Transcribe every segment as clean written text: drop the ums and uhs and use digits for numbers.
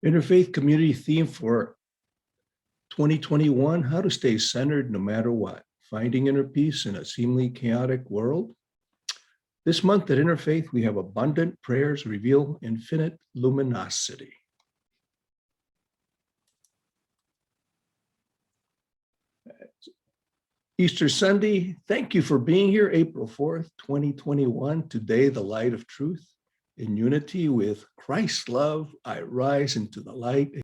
Interfaith community theme for 2021, how to stay centered no matter what, finding inner peace in a seemingly chaotic world. This month at Interfaith, we have abundant prayers reveal infinite luminosity. Easter Sunday, thank you for being here, April 4th, 2021. Today, the light of truth. In unity with Christ's love, I rise into the light.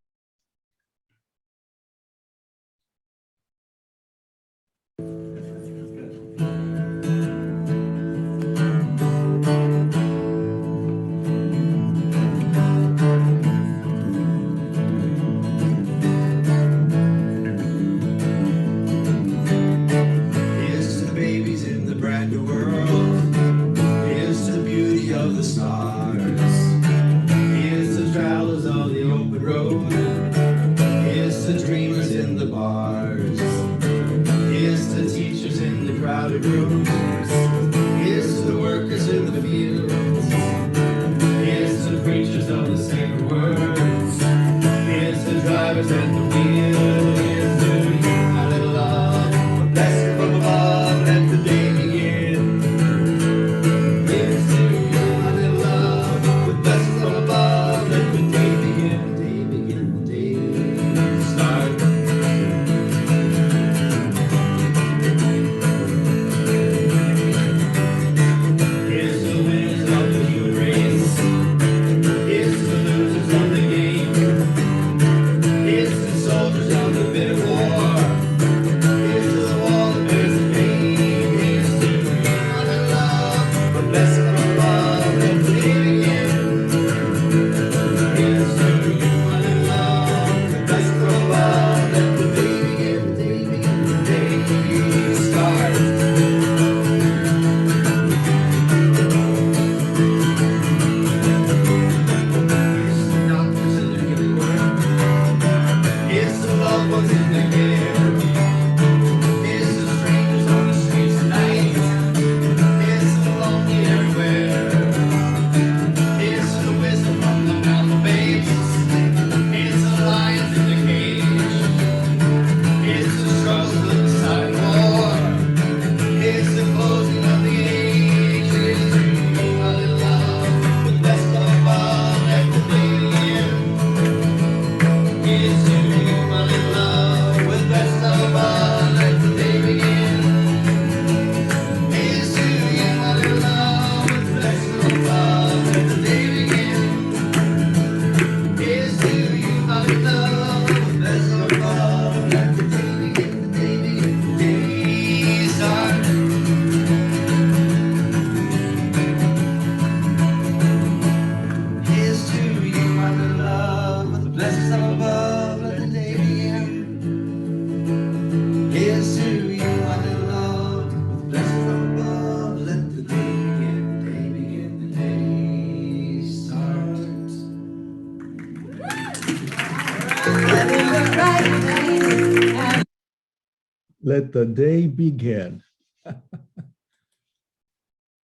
Let the day begin.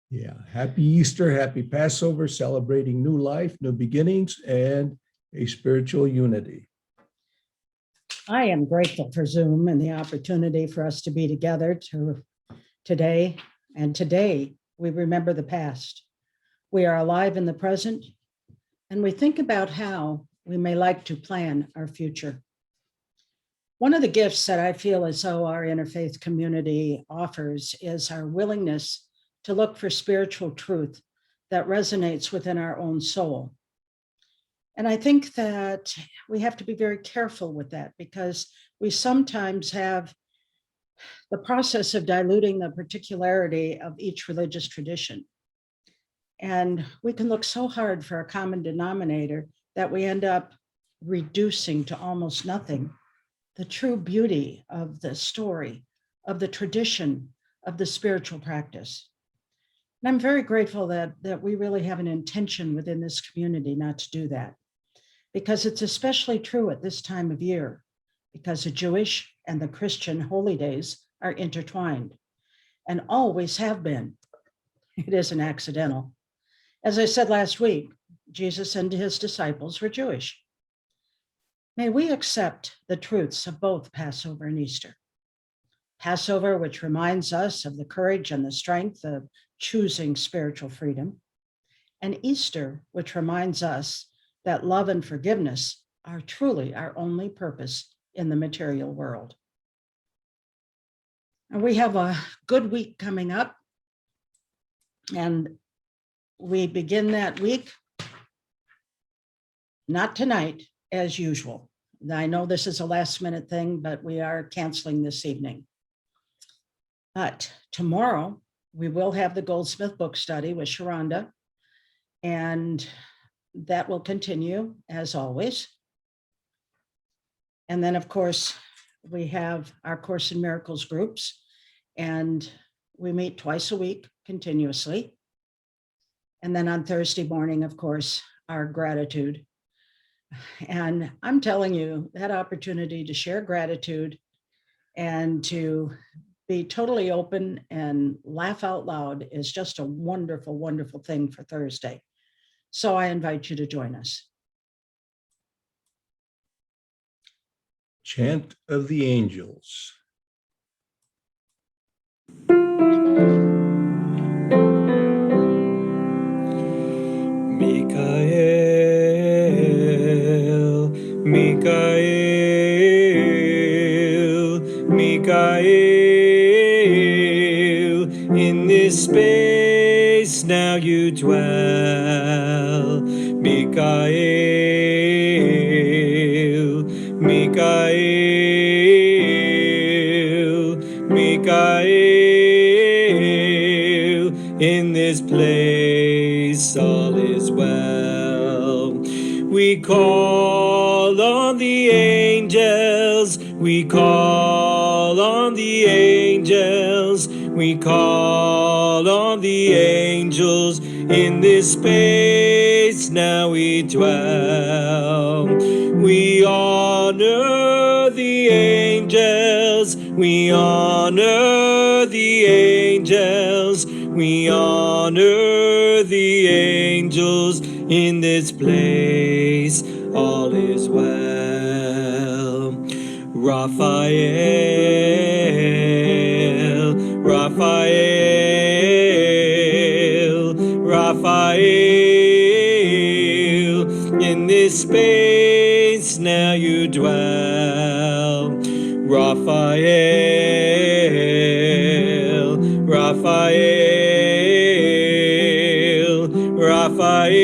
Yeah, happy Easter, happy Passover, celebrating new life, new beginnings, and a spiritual unity. I am grateful for Zoom and the opportunity for us to be together today. And today, we remember the past. We are alive in the present, and we think about how we may like to plan our future. One of the gifts that I feel as though our interfaith community offers is our willingness to look for spiritual truth that resonates within our own soul. And I think that we have to be very careful with that, because we sometimes have the process of diluting the particularity of each religious tradition. And we can look so hard for a common denominator that we end up reducing to almost nothing the true beauty of the story, of the tradition, of the spiritual practice. And I'm very grateful that we really have an intention within this community not to do that, because it's especially true at this time of year, because the Jewish and the Christian holy days are intertwined and always have been. It isn't accidental. As I said last week, Jesus and his disciples were Jewish. May we accept the truths of both Passover and Easter. Passover, which reminds us of the courage and the strength of choosing spiritual freedom, and Easter, which reminds us that love and forgiveness are truly our only purpose in the material world. And we have a good week coming up, and we begin that week, not tonight, as usual. I know this is a last minute thing, but we are canceling this evening. But tomorrow, we will have the Goldsmith book study with Sharonda, and that will continue as always. And then, of course, we have our Course in Miracles groups, and we meet twice a week continuously. And then on Thursday morning, of course, our gratitude. And I'm telling you, that opportunity to share gratitude and to be totally open and laugh out loud is just a wonderful, wonderful thing for Thursday. So I invite you to join us. Chant of the Angels. Mikael, Mikael, Mikael, in this space now you dwell. Mikael, Mikael, Mikael, in this place all is well. We call on the angels, we call on the angels, we call on the angels, in this space now we dwell. We honor the angels, we honor the angels, we honor the angels, in this place all is well. Raphael, Raphael, Raphael, in this space now you dwell. Raphael, Raphael, Raphael,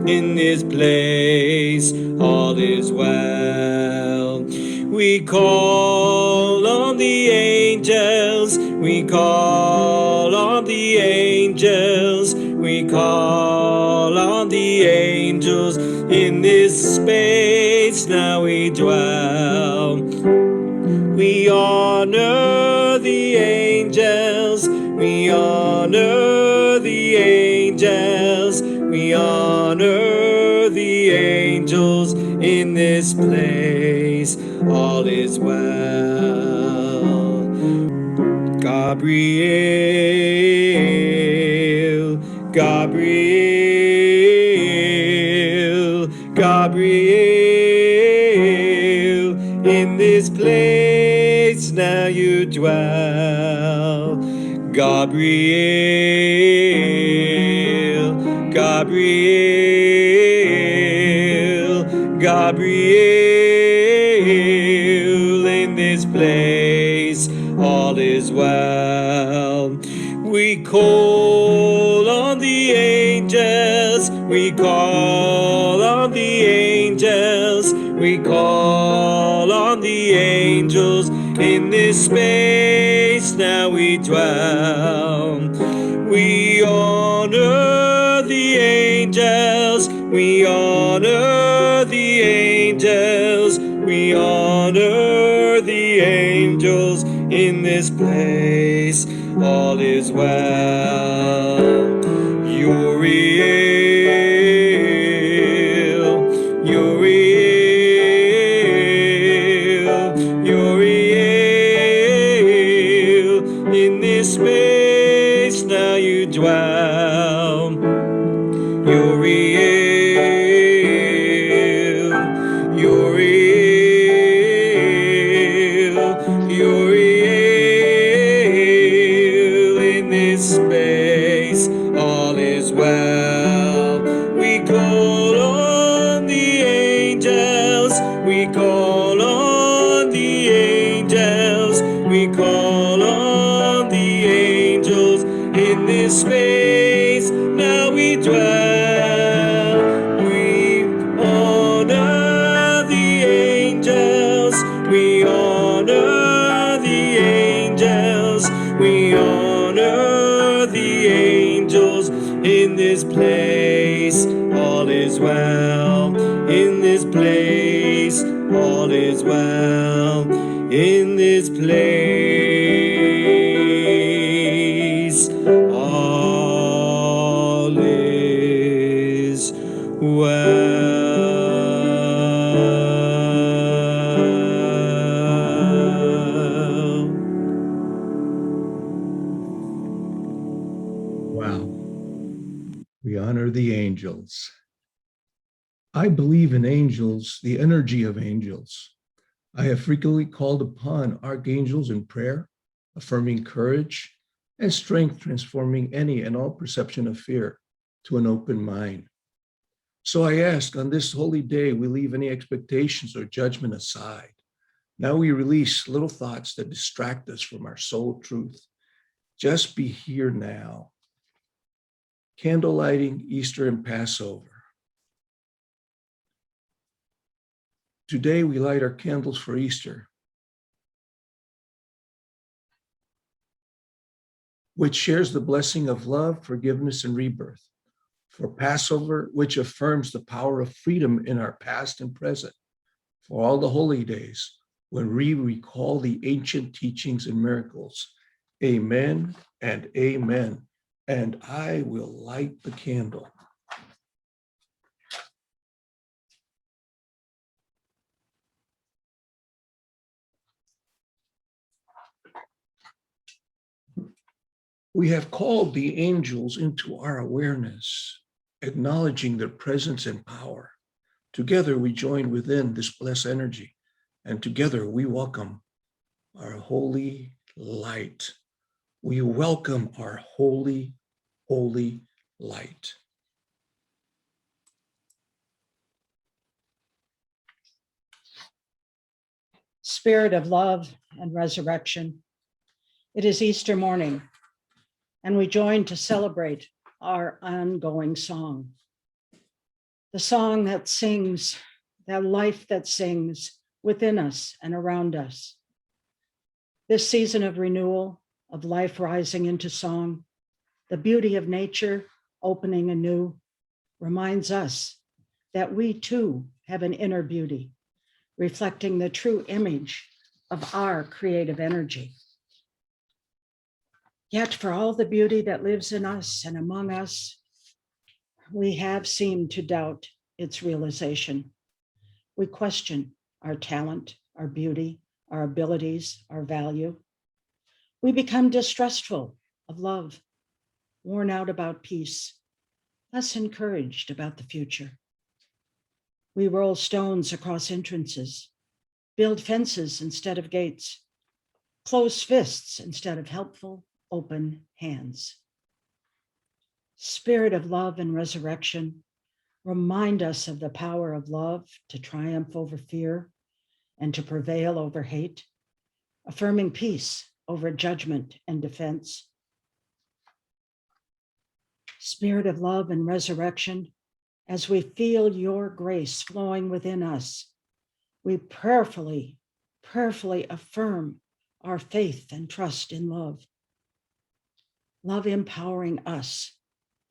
in this place all is well. We call on the angels, we call on the angels, we call on the angels, in this space now we dwell. We honor the angels, we honor the angels, we honor the angels, in this place all is well. Gabriel, Gabriel, Gabriel, in this place now you dwell. Gabriel, Gabriel, Gabriel, in this place all is well. We call on the angels, we call on the angels, we call on the angels, in this space now we dwell. We honor the angels, we honor the angels, we honor the angels, in this place all is well. Uriel, Uriel, Uriel, in this space now you dwell. Uriel, We call on the angels. We call on the angels in this space. Now we dwell. We honor the angels. We honor the angels. We honor the angels in this place. All is well in this place. All is well in this place. All is well. Wow. We honor the angels. I believe in angels, the energy of angels. I have frequently called upon archangels in prayer, affirming courage and strength, transforming any and all perception of fear to an open mind. So I ask, on this holy day, we leave any expectations or judgment aside. Now we release little thoughts that distract us from our soul truth. Just be here now. Candle lighting, Easter, and Passover. Today we light our candles for Easter, which shares the blessing of love, forgiveness, and rebirth. For Passover, which affirms the power of freedom in our past and present. For all the holy days, when we recall the ancient teachings and miracles. Amen and amen. And I will light the candle. We have called the angels into our awareness, acknowledging their presence and power. Together we join within this blessed energy, and together we welcome our holy light. We welcome our holy, holy light. Spirit of love and resurrection, it is Easter morning, and we join to celebrate our ongoing song. The song that sings, that life that sings within us and around us. This season of renewal, of life rising into song, the beauty of nature opening anew, reminds us that we too have an inner beauty, reflecting the true image of our creative energy. Yet for all the beauty that lives in us and among us, we have seemed to doubt its realization. We question our talent, our beauty, our abilities, our value. We become distrustful of love, worn out about peace, less encouraged about the future. We roll stones across entrances, build fences instead of gates, close fists instead of helpful, open hands. Spirit of love and resurrection, remind us of the power of love to triumph over fear and to prevail over hate, affirming peace over judgment and defense. Spirit of love and resurrection, as we feel your grace flowing within us, we prayerfully affirm our faith and trust in love. Love empowering us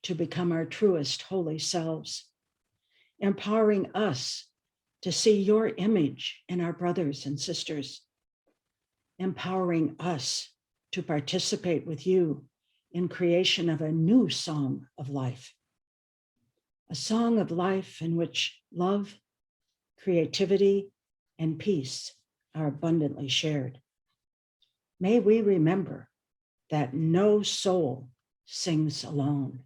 to become our truest holy selves, empowering us to see your image in our brothers and sisters, empowering us to participate with you in creation of a new song of life, a song of life in which love, creativity, and peace are abundantly shared. May we remember that no soul sings alone.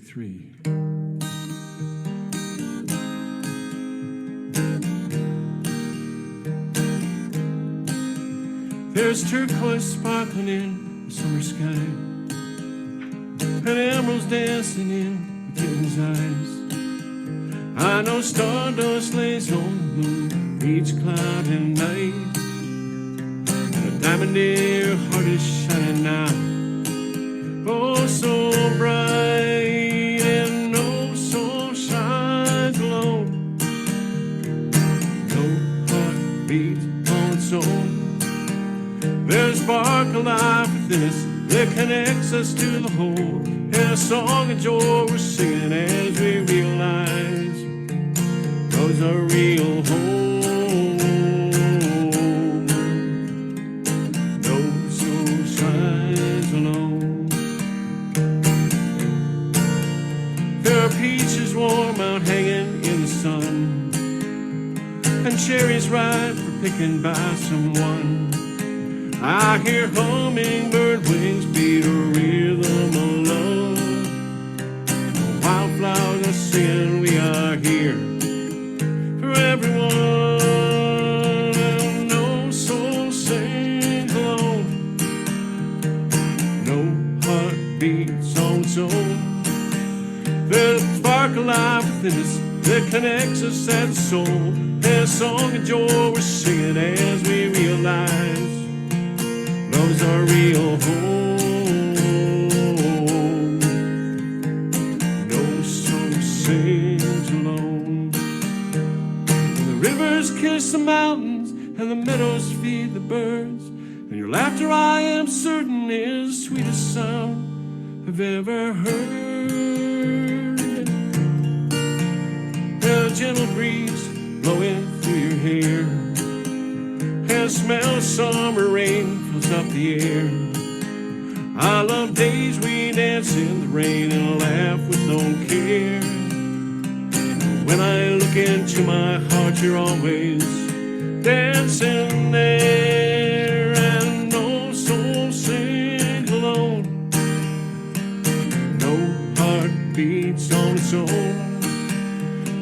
Three. There's turquoise sparkling in the summer sky. and emeralds dancing in the kitten's eyes. I know stardust lays on the moon each cloudy night, and a diamond in your heart is shining now, oh so bright, and no soul shines alone. No heart beats on its own. There's a spark of life within us that connects us to the whole, and a song of joy we're singing as we realize love's our real home. No soul shines alone. There are peaches warm out hanging in the sun, and cherries ripe for picking by someone. I hear hummingbird wings beat a rhythm of love. Wildflowers are singing, we are here for everyone. And no soul sings alone. No heart beats on its own. There's a spark of life within us that connects us as a soul, and a song of joy we're singing as we realize love's our real home. No soul sings alone. And the rivers kiss the mountains, and the meadows feed the birds, and your laughter, I am certain, is the sweetest sound I've ever heard. And a gentle breeze blowing through your hair, and the smell of summer rain fills up the air. I love days we dance in the rain and laugh with no care. When I look into my heart, you're always dancing there, and no soul sings alone. No heart beats on its own.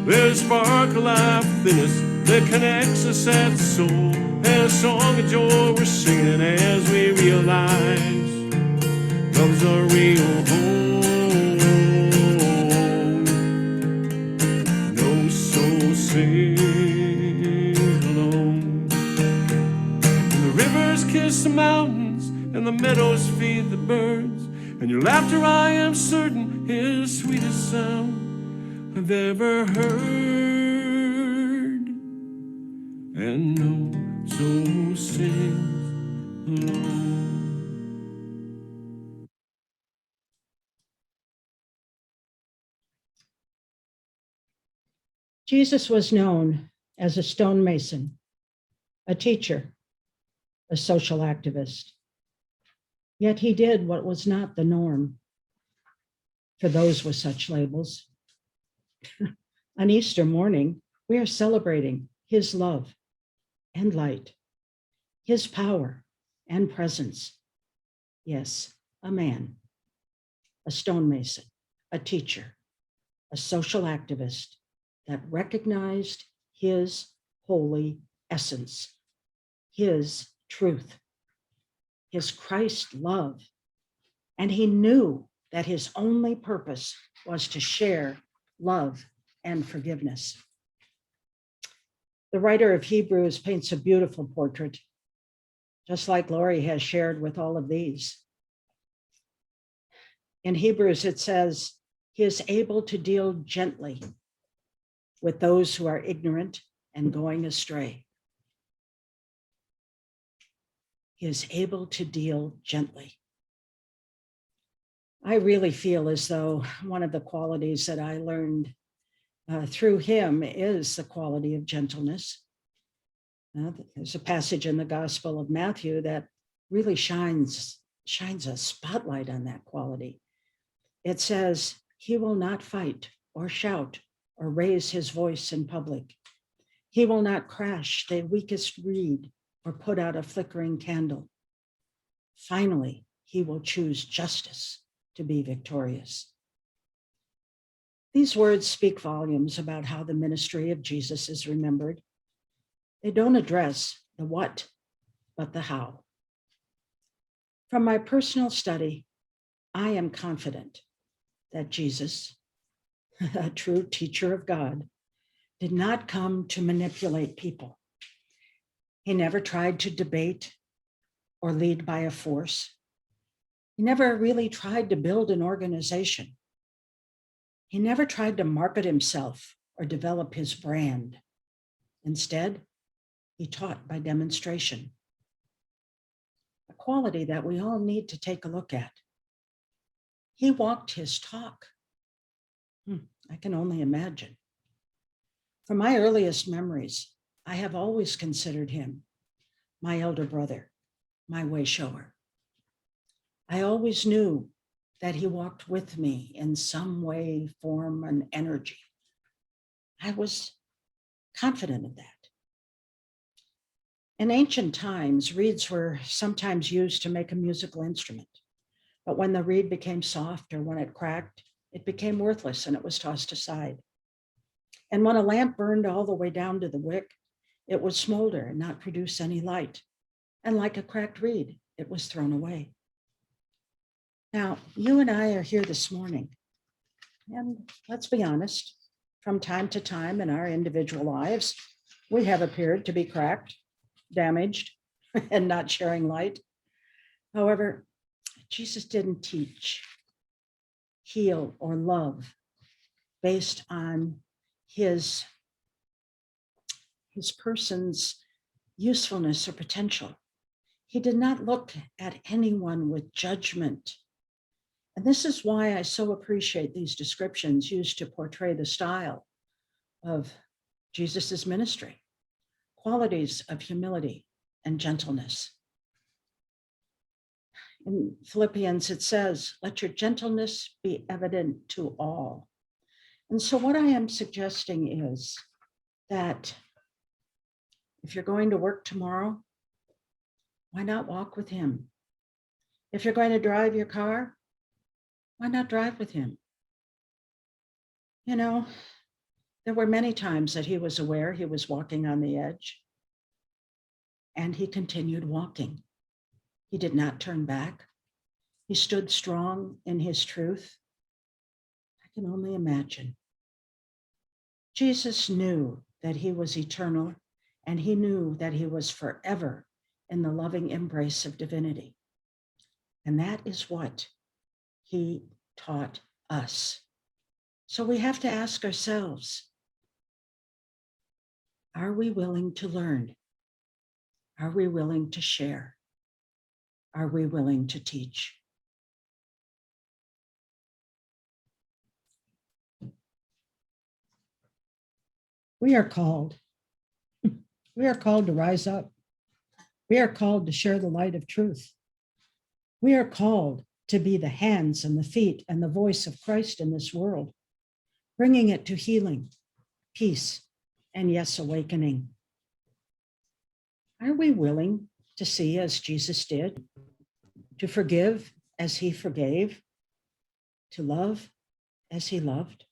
There's a spark of life within us that connects us as a soul, and a song of joy we're singing as we realize love's our real home. No soul sings alone. And the rivers kiss the mountains, and the meadows feed the birds, and your laughter, I am certain, is the sweetest sound I've ever heard. And no soul sings alone. Jesus was known as a stonemason, a teacher, a social activist. Yet he did what was not the norm for those with such labels. On Easter morning, we are celebrating his love and light, his power and presence. Yes, a man, a stonemason, a teacher, a social activist that recognized his holy essence, his truth, his Christ love, and he knew that his only purpose was to share love and forgiveness. The writer of Hebrews paints a beautiful portrait, just like Lori has shared with all of these. In Hebrews, it says, he is able to deal gently with those who are ignorant and going astray. He is able to deal gently. I really feel as though one of the qualities that I learned through him is the quality of gentleness. There's a passage in the Gospel of Matthew that really shines a spotlight on that quality. It says, he will not fight or shout or raise his voice in public. He will not crash the weakest reed or put out a flickering candle. Finally, he will choose justice to be victorious. These words speak volumes about how the ministry of Jesus is remembered. They don't address the what, but the how. From my personal study, I am confident that Jesus, a true teacher of God, did not come to manipulate people. He never tried to debate or lead by a force. He never really tried to build an organization. He never tried to market himself or develop his brand. Instead, he taught by demonstration, a quality that we all need to take a look at. He walked his talk. I can only imagine. From my earliest memories, I have always considered him my elder brother, my way shower. I always knew that he walked with me in some way, form, and energy. I was confident of that. In ancient times, reeds were sometimes used to make a musical instrument. But when the reed became soft or when it cracked, it became worthless and it was tossed aside. And when a lamp burned all the way down to the wick, it would smolder and not produce any light. And like a cracked reed, it was thrown away. Now, you and I are here this morning. And let's be honest, from time to time in our individual lives, we have appeared to be cracked, damaged, and not sharing light. However, Jesus didn't teach, heal, or love based on his person's usefulness or potential. He did not look at anyone with judgment. And this is why I so appreciate these descriptions used to portray the style of Jesus's ministry, qualities of humility and gentleness. In Philippians, it says, let your gentleness be evident to all. And so what I am suggesting is that if you're going to work tomorrow, why not walk with him? If you're going to drive your car, why not drive with him? You know, there were many times that he was aware he was walking on the edge, and he continued walking. He did not turn back. He stood strong in his truth. I can only imagine. Jesus knew that he was eternal, and he knew that he was forever in the loving embrace of divinity. And that is what he taught us. So we have to ask ourselves, are we willing to learn? Are we willing to share? Are we willing to teach? We are called. We are called to rise up. We are called to share the light of truth. We are called to be the hands and the feet and the voice of Christ in this world, bringing it to healing, peace, and yes, awakening. Are we willing to see as Jesus did, to forgive as he forgave, to love as he loved?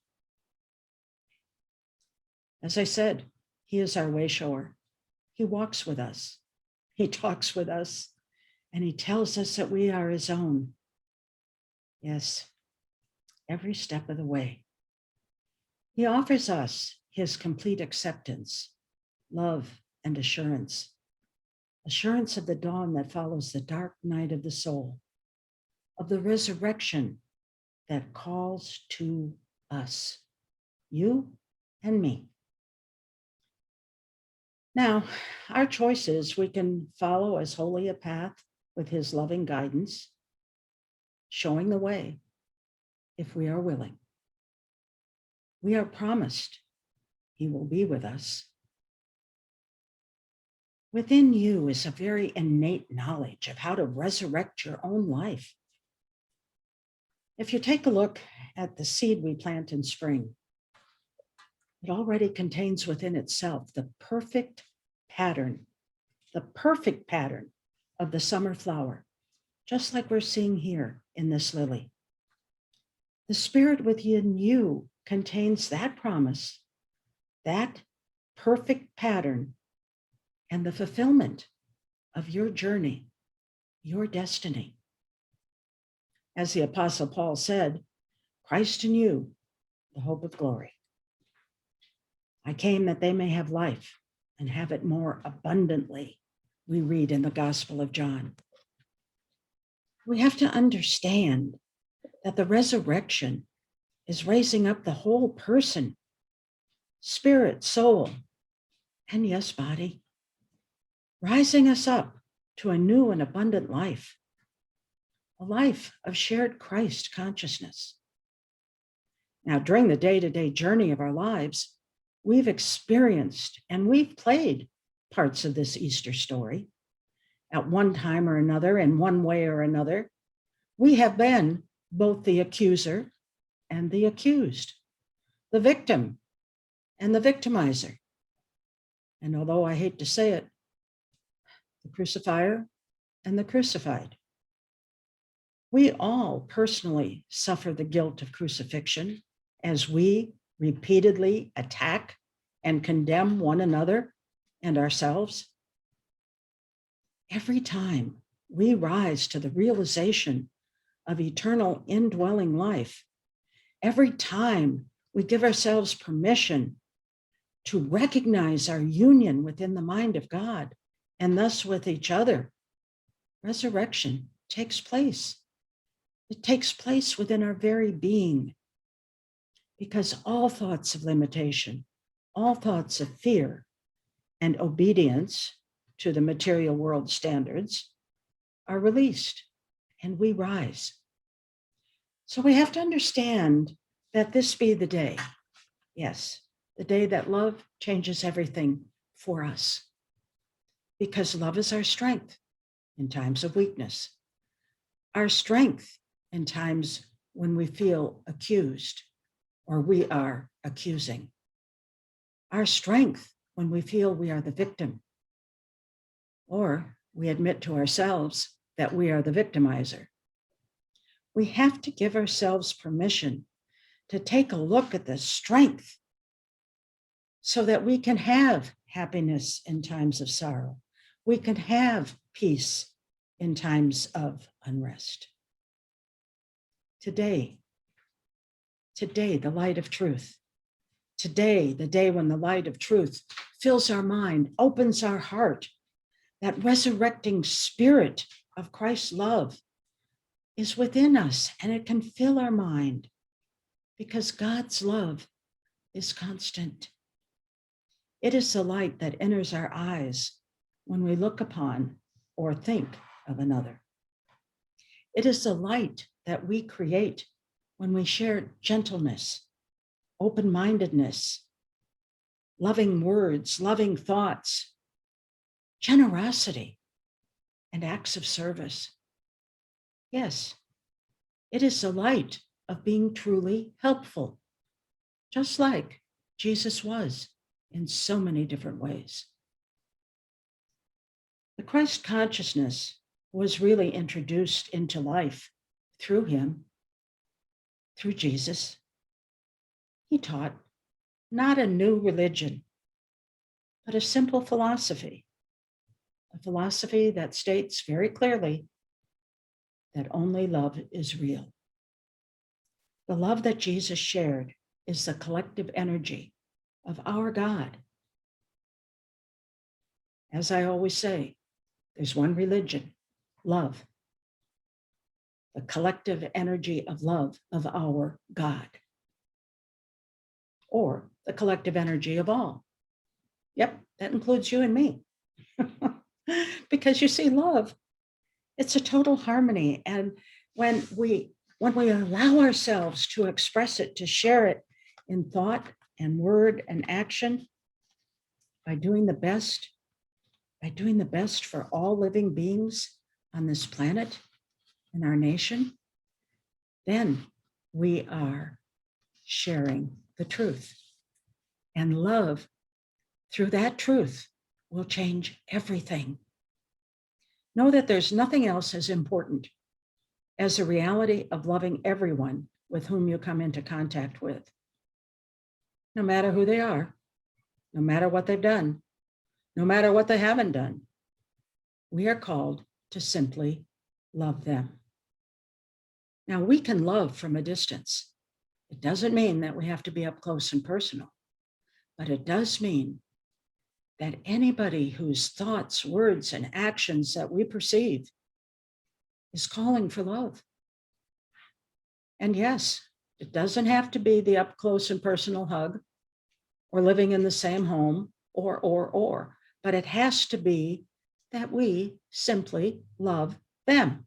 As I said, he is our way shower. He walks with us. He talks with us, and he tells us that we are his own. Yes, every step of the way. He offers us his complete acceptance, love, and assurance. Assurance of the dawn that follows the dark night of the soul, of the resurrection that calls to us, you and me. Now, our choice is we can follow as holy a path with his loving guidance, showing the way if we are willing. We are promised he will be with us. Within you is a very innate knowledge of how to resurrect your own life. If you take a look at the seed we plant in spring, it already contains within itself the perfect pattern of the summer flower, just like we're seeing here in this lily. The spirit within you contains that promise, that perfect pattern, and the fulfillment of your journey, your destiny. As the Apostle Paul said, Christ in you, the hope of glory. I came that they may have life and have it more abundantly, we read in the Gospel of John. We have to understand that the resurrection is raising up the whole person, spirit, soul, and yes, body, rising us up to a new and abundant life, a life of shared Christ consciousness. Now, during the day-to-day journey of our lives, we've experienced and we've played parts of this Easter story. At one time or another, in one way or another, we have been both the accuser and the accused, the victim and the victimizer. And although I hate to say it, the crucifier and the crucified. We all personally suffer the guilt of crucifixion as we repeatedly attack and condemn one another and ourselves. Every time we rise to the realization of eternal indwelling life, every time we give ourselves permission to recognize our union within the mind of God and thus with each other, resurrection takes place. It takes place within our very being, because all thoughts of limitation, all thoughts of fear and obedience to the material world standards are released and we rise. So we have to understand that this be the day, yes, the day that love changes everything for us, because love is our strength in times of weakness, our strength in times when we feel accused or we are accusing, our strength when we feel we are the victim, or we admit to ourselves that we are the victimizer. We have to give ourselves permission to take a look at the strength so that we can have happiness in times of sorrow. We can have peace in times of unrest. Today, the light of truth. Today, the day when the light of truth fills our mind, opens our heart, that resurrecting spirit of Christ's love is within us and it can fill our mind because God's love is constant. It is the light that enters our eyes when we look upon or think of another. It is the light that we create when we share gentleness, open-mindedness, loving words, loving thoughts, generosity, and acts of service. Yes, it is the light of being truly helpful, just like Jesus was in so many different ways. The Christ consciousness was really introduced into life through him, through Jesus. He taught not a new religion, but a simple philosophy, a philosophy that states very clearly that only love is real. The love that Jesus shared is the collective energy of our God. As I always say, there's one religion, love. The collective energy of love of our God. Or the collective energy of all. Yep, that includes you and me. Because you see, love, it's a total harmony. And when we allow ourselves to express it, to share it in thought and word and action, by doing the best for all living beings on this planet, in our nation, then we are sharing the truth. And love, through that truth, will change everything. Know that there's nothing else as important as the reality of loving everyone with whom you come into contact with, no matter who they are, no matter what they've done, no matter what they haven't done. We are called to simply love them. Now, we can love from a distance. It doesn't mean that we have to be up close and personal, but it does mean that anybody whose thoughts, words, and actions that we perceive is calling for love. And yes, it doesn't have to be the up close and personal hug or living in the same home or, but it has to be that we simply love them.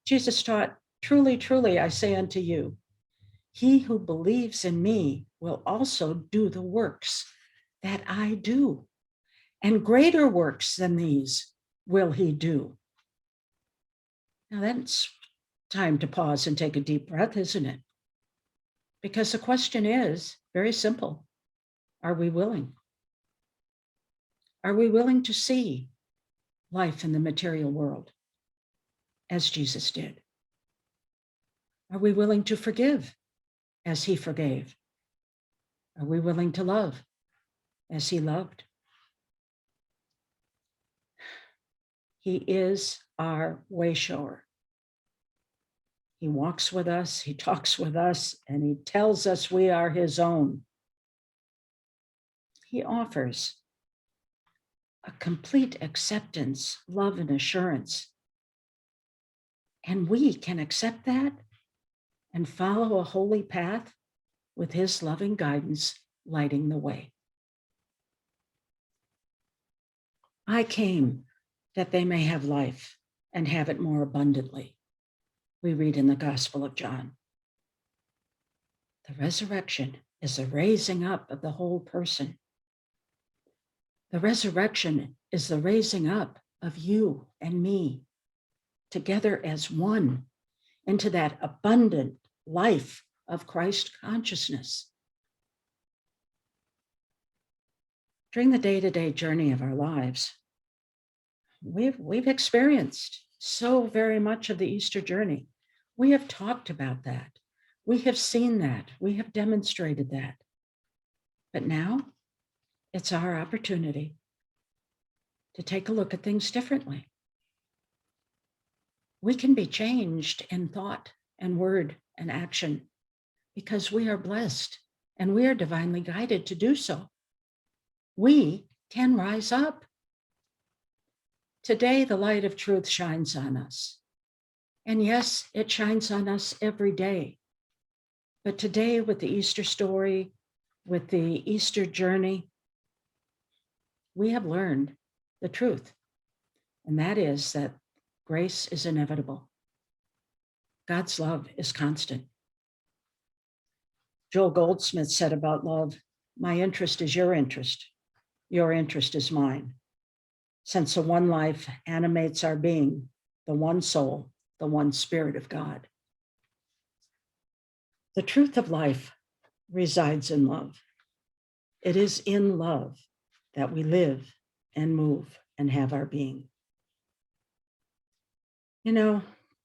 Jesus taught, truly, truly, I say unto you, he who believes in me will also do the works that I do, and greater works than these will he do. Now that's time to pause and take a deep breath, isn't it? Because the question is very simple. Are we willing? Are we willing to see life in the material world as Jesus did? Are we willing to forgive as he forgave? Are we willing to love as he loved? He is our way shower. He walks with us, he talks with us, and he tells us we are his own. He offers a complete acceptance, love, and assurance. And we can accept that and follow a holy path with his loving guidance lighting the way. I came that they may have life and have it more abundantly. We read in the Gospel of John. The resurrection is the raising up of the whole person. The resurrection is the raising up of you and me together as one into that abundant life of Christ consciousness. During the day-to-day journey of our lives, we've experienced so very much of the Easter journey. We have talked about that. We have seen that. We have demonstrated that. But now it's our opportunity to take a look at things differently. We can be changed in thought and word and action because we are blessed and we are divinely guided to do so. We can rise up. Today, the light of truth shines on us. And yes, it shines on us every day. But today, with the Easter story, with the Easter journey, we have learned the truth. And that is that grace is inevitable. God's love is constant. Joel Goldsmith said about love, my interest is your interest is mine. Since the one life animates our being, the one soul, the one spirit of God. The truth of life resides in love. It is in love that we live and move and have our being. You know,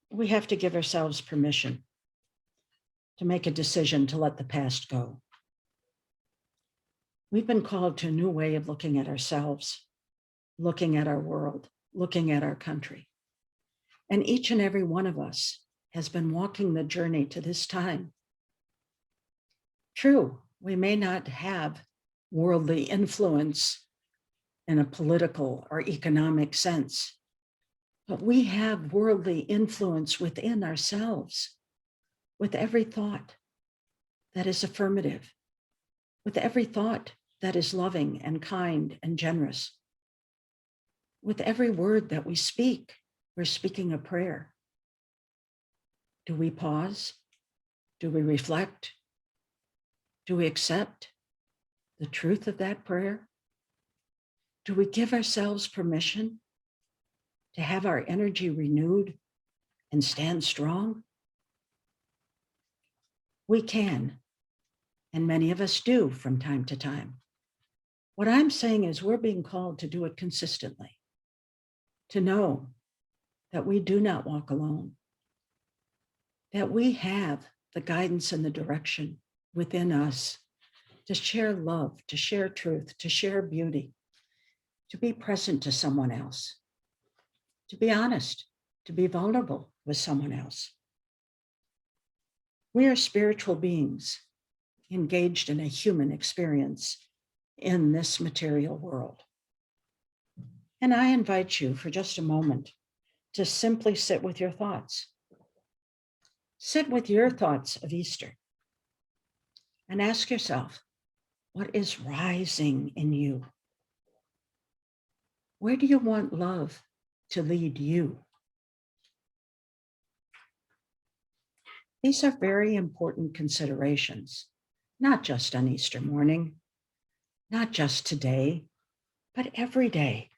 we have to give ourselves permission to make a decision to let the past go. We've been called to a new way of looking at ourselves, looking at our world, looking at our country. And each and every one of us has been walking the journey to this time. True, we may not have worldly influence in a political or economic sense, but we have worldly influence within ourselves, with every thought that is affirmative, with every thought that is loving and kind and generous. With every word that we speak, we're speaking a prayer. Do we pause? Do we reflect? Do we accept the truth of that prayer? Do we give ourselves permission to have our energy renewed and stand strong? We can, and many of us do from time to time. What I'm saying is we're being called to do it consistently, to know that we do not walk alone, that we have the guidance and the direction within us to share love, to share truth, to share beauty, to be present to someone else, to be honest, to be vulnerable with someone else. We are spiritual beings engaged in a human experience in this material world. And I invite you for just a moment to simply sit with your thoughts. Sit with your thoughts of Easter and ask yourself, what is rising in you? Where do you want love to lead you? These are very important considerations, not just on Easter morning, not just today, but every day.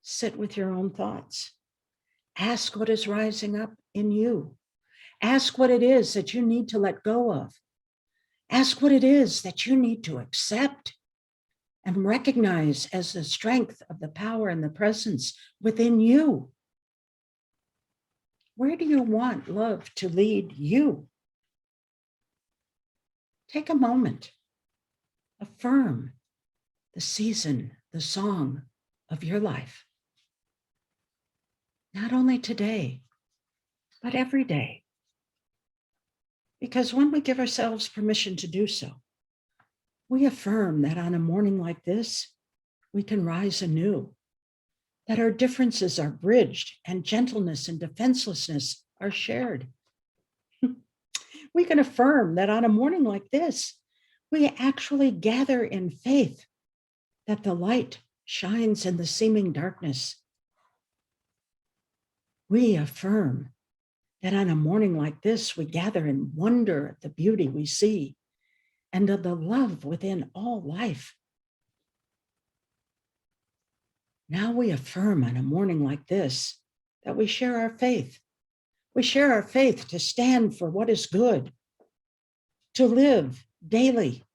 Sit with your own thoughts. Ask what is rising up in you. Ask what it is that you need to let go of. Ask what it is that you need to accept and recognize as the strength of the power and the presence within you. Where do you want love to lead you? Take a moment. Affirm the season, the song of your life. Not only today, but every day. Because when we give ourselves permission to do so, we affirm that on a morning like this, we can rise anew, that our differences are bridged and gentleness and defenselessness are shared. We can affirm that on a morning like this, we actually gather in faith that the light shines in the seeming darkness. We affirm that on a morning like this, we gather in wonder at the beauty we see and of the love within all life. Now we affirm on a morning like this that we share our faith. We share our faith to stand for what is good, to live daily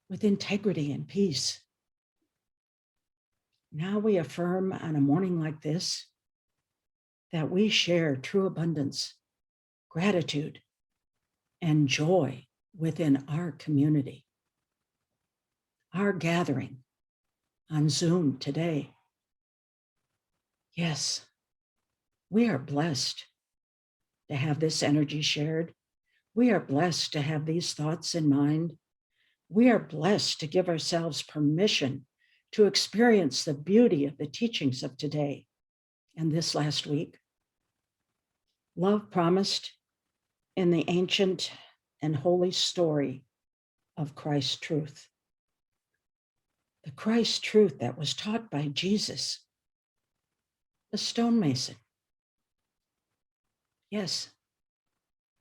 with integrity and peace. Now we affirm on a morning like this that we share true abundance, gratitude, and joy within our community. Our gathering on Zoom today. Yes, we are blessed to have this energy shared. We are blessed to have these thoughts in mind. We are blessed to give ourselves permission to experience the beauty of the teachings of today and this last week. Love promised in the ancient and holy story of Christ's truth. The Christ truth that was taught by Jesus, the stonemason. Yes,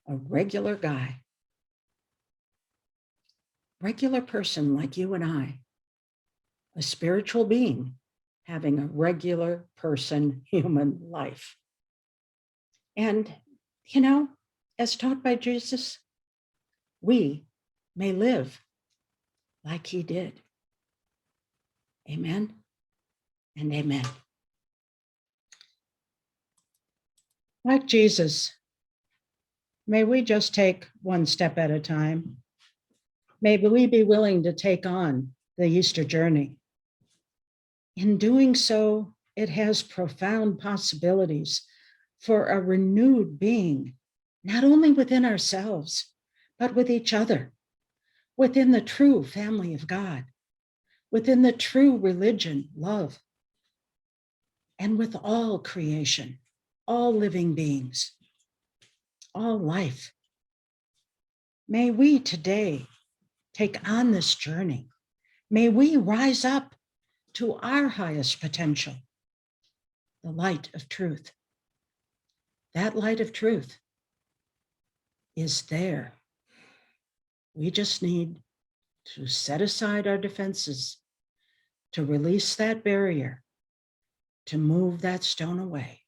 a regular guy, regular person like you and I, a spiritual being having a regular person human life. And, you know, as taught by Jesus, we may live like he did. Amen and amen. Like Jesus, may we just take one step at a time. May we be willing to take on the Easter journey. In doing so, it has profound possibilities for a renewed being, not only within ourselves, but with each other, within the true family of God, within the true religion, love, and with all creation, all living beings, all life. May we today take on this journey. May we rise up to our highest potential, the light of truth. That light of truth is there. We just need to set aside our defenses, to release that barrier, to move that stone away.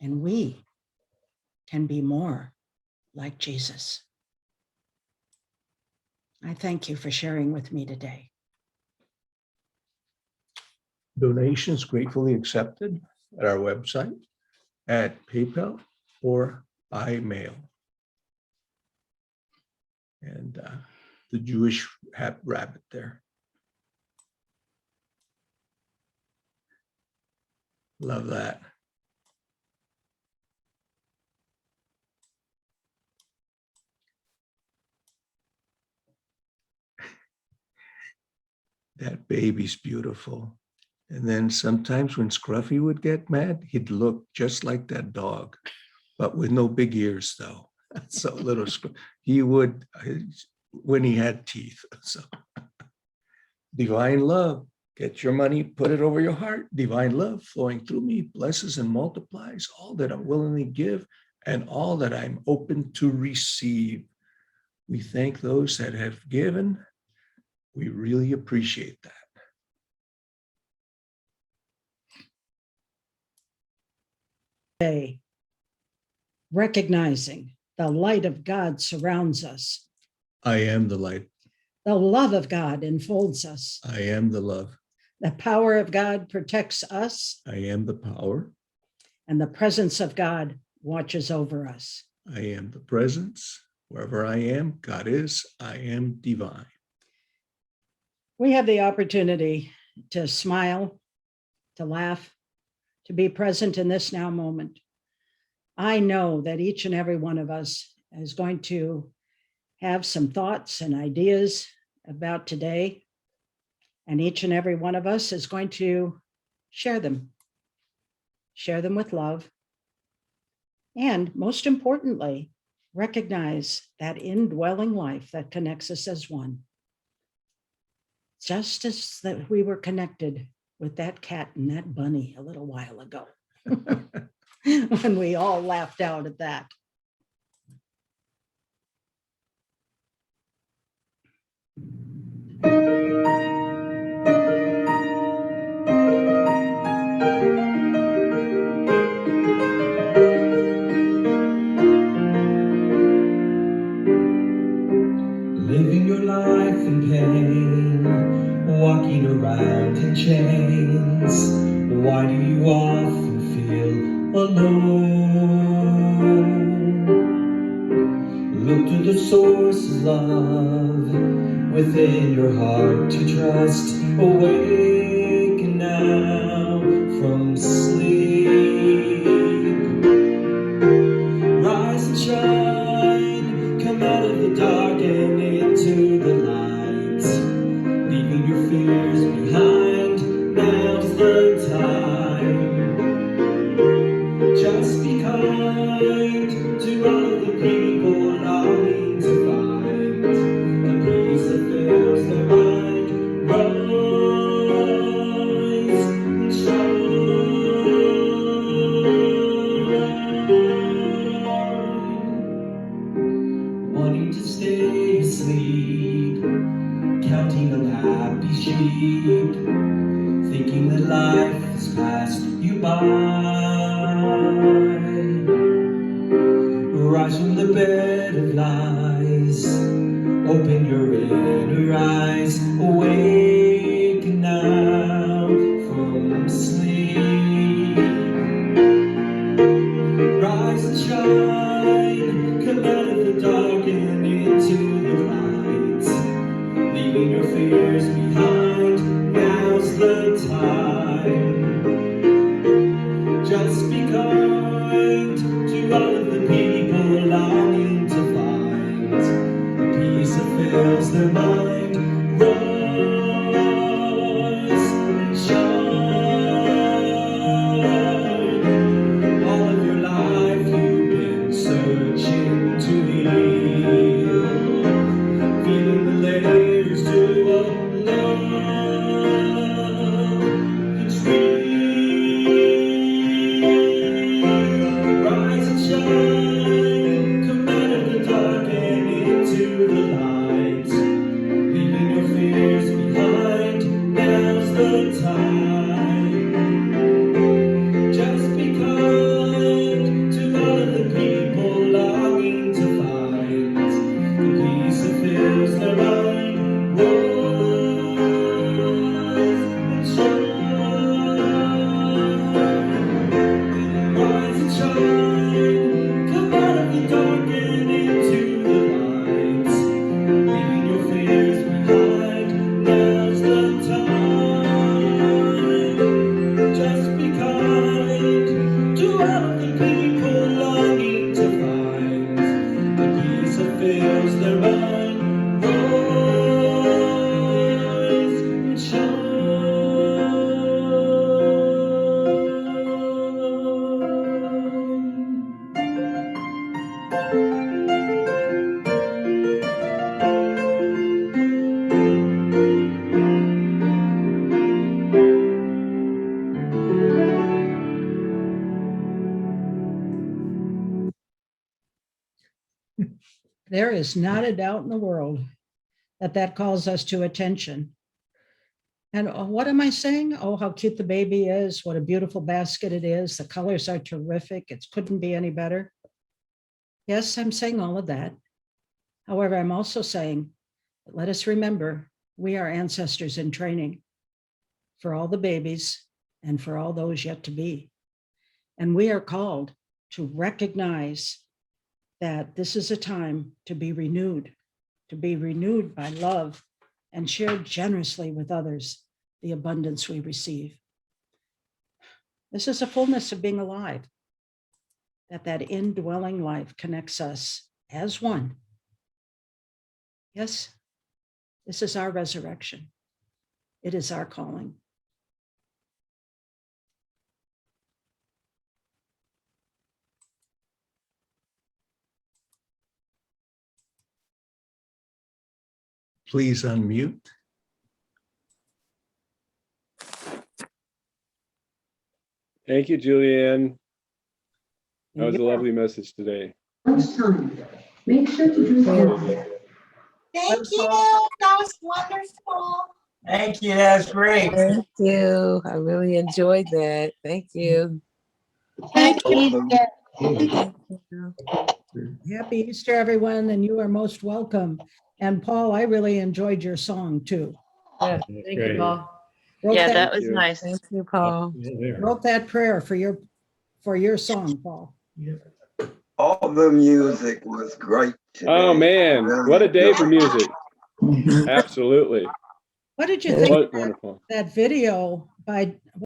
And we can be more like Jesus. I thank you for sharing with me today. Donations gratefully accepted at our website, at PayPal, or by mail. And the Jewish rabbit there. Love that. That baby's beautiful. And then sometimes when Scruffy would get mad, he'd look just like that dog, but with no big ears though. So little, he would, when he had teeth. So divine love, get your money, put it over your heart. Divine love flowing through me blesses and multiplies all that I'm willingly give and all that I'm open to receive. We thank those that have given. We really appreciate that. Day, recognizing the light of God surrounds us. I am the light. The love of God enfolds us. I am the love. The power of God protects us. I am the power. And the presence of God watches over us. I am the presence. Wherever I am, God is. I am divine. We have the opportunity to smile, to laugh, to be present in this now moment. I know that each and every one of us is going to have some thoughts and ideas about today, and each and every one of us is going to share them with love, and most importantly, recognize that indwelling life that connects us as one. Just as that we were connected with that cat and that bunny a little while ago, when we all laughed out at that. Living your life in pain, walking around in chains. Why do you often feel alone? Look to the source of love within your heart to trust. Awaken now from sleep. Rise and shine, come out of the dark and into the light. Leaving your fears behind, now's the time. Just be kind to all of the people longing to find the peace that fills their mind. Rise and shine. Wanting to stay asleep, counting unhappy sheep, thinking that life has passed you by. Rise from the bed of lies, open your inner eyes, awaken now from sleep. Rise and shine, come out of the dark and into the light. Leaving your fears behind, now's the time. Just be kind to all of the people longing to find the peace that fills their mind. Rise and shine. All of your life you've been searching to heal, feeling the layers to love that's real. Rise and shine, come out of the dark and into the light. Leaving your fears behind, now's the time. Just be kind to all of the people longing to find the peace that fills their mind. Rise and shine, come out of the dark and into the light. Leaving your fears behind, now's the time. Just be kind to all of the people longing to find the peace that fills their mind. Rise and shine. There is not a doubt in the world that that calls us to attention. And what am I saying? Oh, how cute the baby is. What a beautiful basket it is. The colors are terrific. It couldn't be any better. Yes, I'm saying all of that. However, I'm also saying, let us remember, we are ancestors in training for all the babies and for all those yet to be. And we are called to recognize that this is a time to be renewed by love and share generously with others the abundance we receive. This is a fullness of being alive, that indwelling life connects us as one. Yes, this is our resurrection. It is our calling. Please unmute. Thank you, Julianne. That was a lovely message today. Make sure to drink water. Thank you. That was wonderful. Thank you. That's great. Thank you. I really enjoyed that. Thank you. Thank you. Thank you. Happy Easter, everyone, and you are most welcome. And Paul, I really enjoyed your song too. Yeah, Thank you, Paul. Wrote Yeah, that, that was you. nice. thank you, Paul. wrote that prayer for your song, Paul. All the music was great today. Oh man, Really what a day for enjoyed it. music. Absolutely. What did you think of Wonderful. that video by